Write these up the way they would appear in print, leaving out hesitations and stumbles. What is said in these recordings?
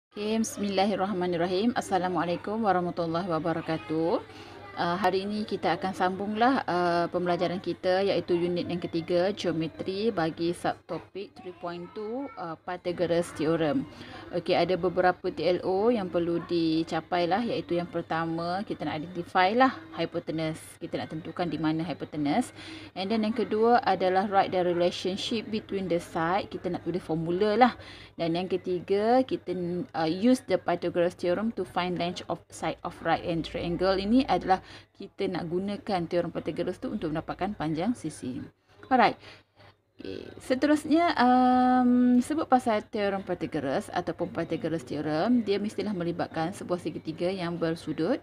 Okay, Bismillahirrahmanirrahim. Assalamualaikum warahmatullahi wabarakatuh. Hari ini kita akan sambunglah pembelajaran kita iaitu unit yang ketiga, geometri bagi subtopik 3.2 Pythagoras Theorem. Okey, ada beberapa TLO yang perlu dicapai lah, iaitu yang pertama kita nak identify lah hypotenuse. Kita nak tentukan di mana hypotenuse. And then yang kedua adalah write the relationship between the side. Kita nak tulis formula lah. Dan yang ketiga, kita use the Pythagoras theorem to find length of side of right hand triangle. Ini adalah kita nak gunakan teorem Pythagoras tu untuk mendapatkan panjang sisi. Alright. Okay. Seterusnya, sebut pasal teorem Pythagoras ataupun Pythagoras theorem, dia mestilah melibatkan sebuah segitiga yang bersudut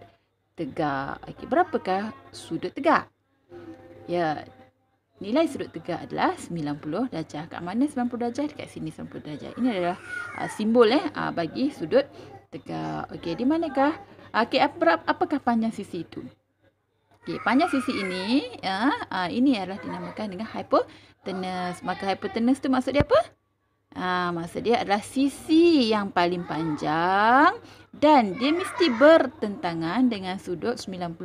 tegak. Okay. Berapakah sudut tegak? Ya, nilai sudut tegak adalah 90 darjah. Kat mana 90 darjah? Dekat sini 90 darjah. Ini adalah simbol bagi sudut tegak. Okey, di manakah? Okey, apakah panjang sisi itu? Okey, panjang sisi ini ini adalah dinamakan dengan hypotenuse. Maka hypotenuse tu maksud dia apa? Maksud dia adalah sisi yang paling panjang dan dia mesti bertentangan dengan sudut 90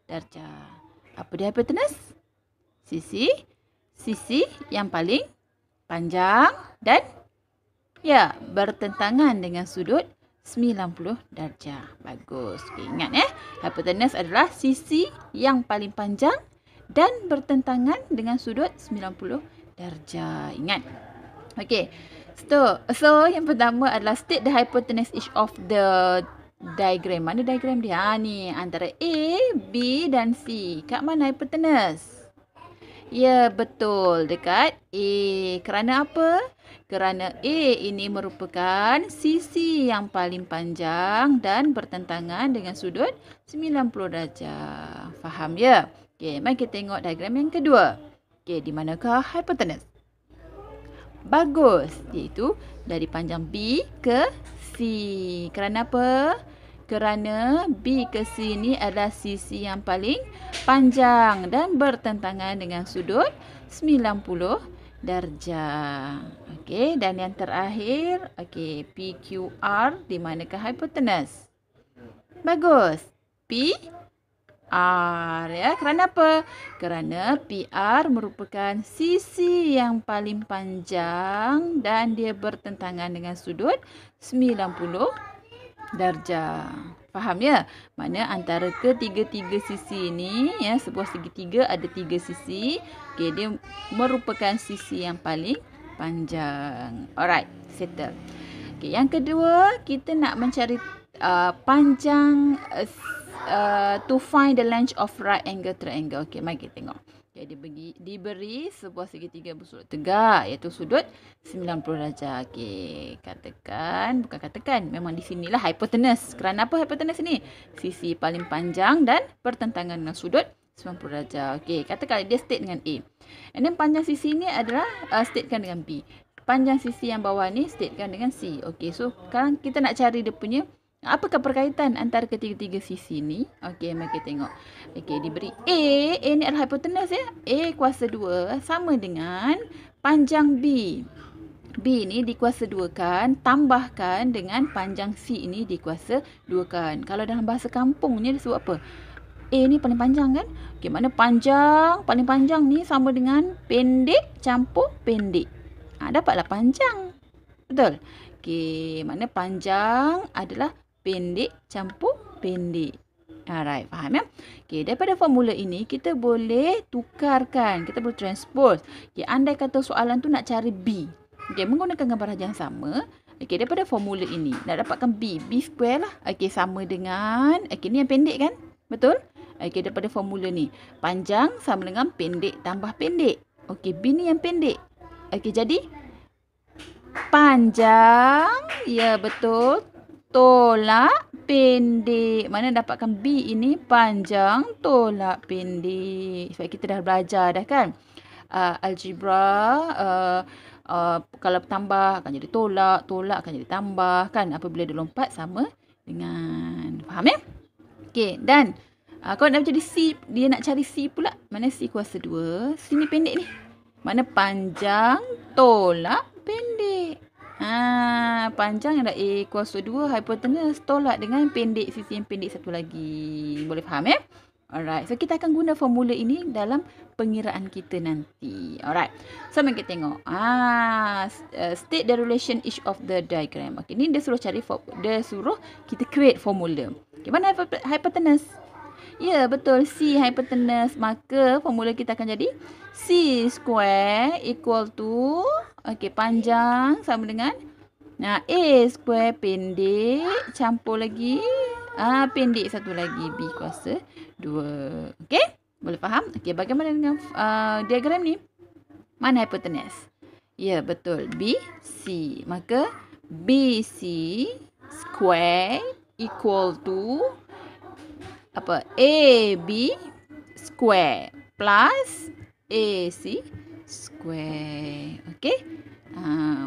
darjah. Apa dia hypotenuse? Sisi yang paling panjang dan bertentangan dengan sudut 90 darjah. Bagus. Okay, ingat hypotenuse adalah sisi yang paling panjang dan bertentangan dengan sudut 90 darjah. Ingat. Okey. So yang pertama adalah state the hypotenuse each of the diagram. Mana diagram dia? Ni antara A, B dan C. Kat mana hypotenuse? Ya, betul. Dekat A. Kerana apa? Kerana A ini merupakan sisi yang paling panjang dan bertentangan dengan sudut 90 darjah. Faham ya? Okey, mari kita tengok diagram yang kedua. Okey, di manakah hypotenuse? Bagus. Iaitu dari panjang B ke C. Kerana apa? Kerana B ke C ni adalah sisi yang paling panjang dan bertentangan dengan sudut 90 darjah. Okey, dan yang terakhir, okey, PQR di manakah hypotenuse? Bagus. PR ya. Kerana apa? Kerana PR merupakan sisi yang paling panjang dan dia bertentangan dengan sudut 90 darjah. Faham ya? Mana antara ketiga-tiga sisi ini sebuah segitiga ada tiga sisi. Okey, dia merupakan sisi yang paling panjang. Alright, settle. Okey, yang kedua kita nak mencari panjang to find the length of right angle triangle. Okey, mari kita tengok. Diberi sebuah segitiga bersudut tegak iaitu sudut 90 darjah. Okey, bukan katakan, memang di sinilah hypotenuse. Kerana apa hypotenuse ni? Sisi paling panjang dan bertentangan dengan sudut 90 darjah. Okey, katakan dia state dengan A. And then panjang sisi ni adalah statekan dengan B. Panjang sisi yang bawah ni statekan dengan C. Okey, so sekarang kita nak cari dia punya apakah perkaitan antara ketiga-tiga sisi ni? Okey, mari kita tengok. Okey, diberi A ni adalah hypotenuse ya. A kuasa 2 sama dengan panjang B. B ni dikuasa 2kan, tambahkan dengan panjang C ini dikuasa 2kan. Kalau dalam bahasa kampung ni disebut apa? A ni paling panjang kan? Okey, mana paling panjang ni sama dengan pendek campur pendek. Dapatlah panjang. Betul? Okey, mana panjang adalah pendek campur pendek. Alright, faham ya? Okey, daripada formula ini kita boleh tukarkan, kita boleh transpose. Okey, andai kata soalan tu nak cari B. Okey, menggunakan gambar yang sama. Okey, daripada formula ini nak dapatkan B square lah. Okey, sama dengan ni yang pendek kan? Betul? Okey, daripada formula ni panjang sama dengan pendek tambah pendek. Okey, B ni yang pendek. Okey, jadi panjang, ya betul, tolak pendek. Mana dapatkan B ini panjang tolak pendek. Sebab kita dah belajar dah kan. Algebra, kalau tambah akan jadi tolak akan jadi tambah kan. Apabila dia lompat sama dengan. Faham ya? Okey, dan kalau nak jadi C, dia nak cari C pula. Mana C kuasa 2, sini pendek ni. Mana panjang tolak pendek. Panjang adalah A equals to 2. Hypotenuse tolak dengan pendek, sisi yang pendek satu lagi. Boleh faham ya? Alright. So, kita akan guna formula ini dalam pengiraan kita nanti. Alright. So, mari kita tengok. State the relation each of the diagram. Okay, ni dia suruh kita create formula. Okay, mana hypotenuse? Ya, betul. C hypotenuse. Maka formula kita akan jadi C square equal to, okay, panjang sama dengan A square pendek campur lagi pendek satu lagi B kuasa 2. Okey? Boleh faham? Okey, bagaimana dengan diagram ni? Mana hypotenuse? Ya, betul. BC. Maka BC square equal to apa? AB square plus AC square. Okey?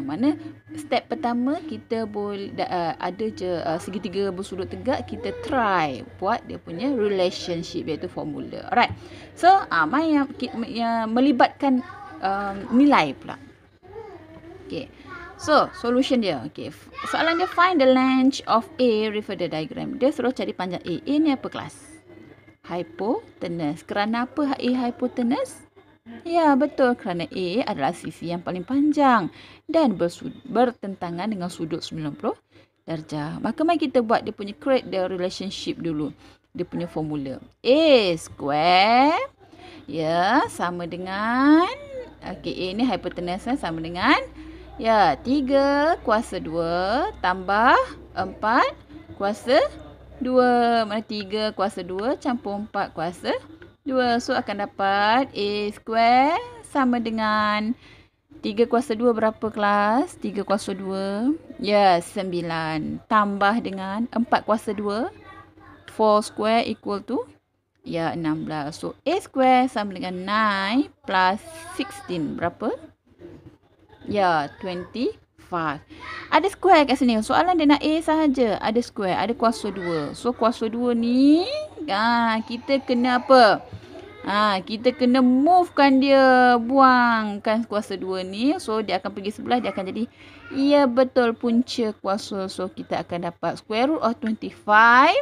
Mana step pertama kita boleh ada je segitiga bersudut tegak, kita try buat dia punya relationship iaitu formula. Alright. So mai yang melibatkan nilai pula. Okay. So solution dia. Okay. Soalan dia find the length of A refer the diagram. Dia suruh cari panjang A. A ni apa kelas? Hypotenuse. Kerana apa A hypotenuse? Ya, betul. Kerana A adalah sisi yang paling panjang dan bertentangan dengan sudut 90 darjah. Maka mari kita buat dia punya create the relationship dulu. Dia punya formula. A square, ya, sama dengan, okay, A ni hypotenuse sama dengan, ya, 3 kuasa 2 tambah 4 kuasa 2. Mana 3 kuasa 2 campur 4 kuasa 2. So, akan dapat A square sama dengan 3 kuasa 2 berapa kelas? 3 kuasa 2. Ya, 9. Tambah dengan 4 kuasa 2. 4 square equal to, ya, 16. So, A square sama dengan 9 plus 16. Berapa? Ya, 25. Ada square kat sini. Soalan dia nak A sahaja. Ada square. Ada kuasa 2. So, kuasa 2 ni, kita kena apa? Kita kena movekan dia. Buangkan kuasa 2 ni. So, dia akan pergi sebelah. Dia akan jadi, ya, betul, punca kuasa. So, kita akan dapat square root of 25.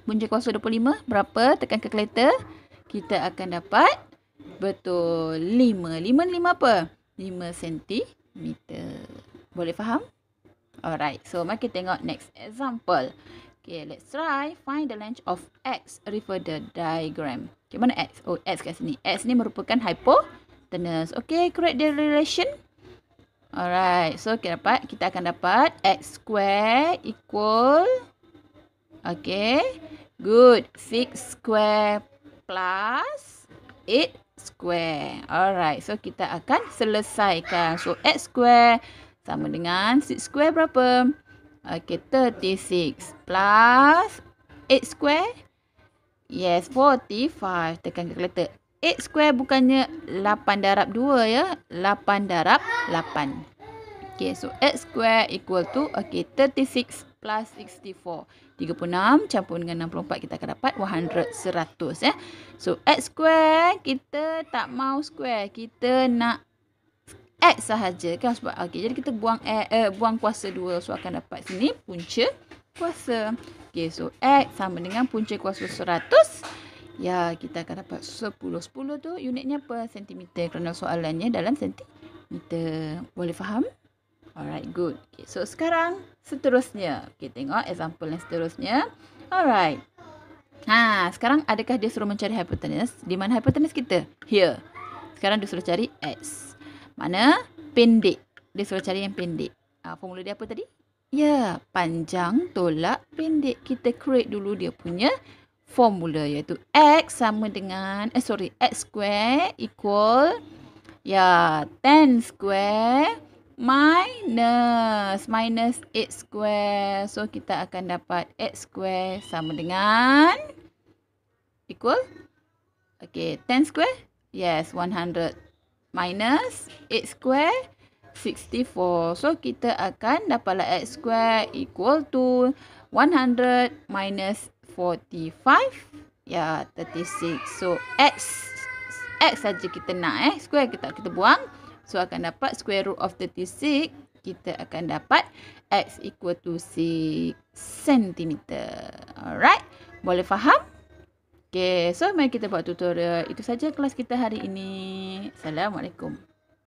Punca kuasa 25. Berapa? Tekan calculator. Kita akan dapat, betul, 5. 5 ni 5 apa? 5 cm. Boleh faham? Alright. So, mari kita tengok next example. Okay, let's try find the length of X refer the diagram. Okay, mana X? Oh, X kat sini. X ni merupakan hypotenuse. Okay, create the relation. Alright. So, kita akan dapat X square equal, okay, good, 6 square plus 8 square. Alright. So, kita akan selesaikan. So, X square sama dengan 6 square berapa? Okay, 36 plus 8 square. Yes, 45. Tekan calculator. 8 square bukannya 8 darab 2 ya. 8 darab 8. Okay, so X square equal to, okay, 36 plus 64. 36 campur dengan 64 kita akan dapat 100 ya. So, X square kita tak mau square. Kita nak X sahaja kan sebab okey, jadi kita buang kuasa 2. So akan dapat sini punca kuasa. Okey, so X sama dengan punca kuasa 100. Ya, kita akan dapat 10. 10 tu unitnya apa? Sentimeter kerana soalannya dalam sentimeter. Boleh faham? Alright, good. Okay, so sekarang seterusnya. Okay, tengok example yang seterusnya. Alright. Sekarang adakah dia suruh mencari hypotenuse? Di mana hypotenuse kita? Here. Sekarang dia suruh cari X. Mana? Pendek. Dia suruh cari yang pendek. Formula dia apa tadi? Ya, panjang tolak pendek. Kita create dulu dia punya formula iaitu X sama dengan, X square equal, ya, 10 square minus 8 square. So, kita akan dapat X square sama dengan, equal, okay, 10 square? Yes, 100. Minus 8 square 64. So, kita akan dapatlah X square equal to 100 minus 45. Ya, 36. So, X saja kita nak. Square kita buang. So, akan dapat square root of 36 kita akan dapat X equal to 6 cm. Alright, boleh faham? Okay, so mari kita buat tutorial. Itu saja kelas kita hari ini. Assalamualaikum.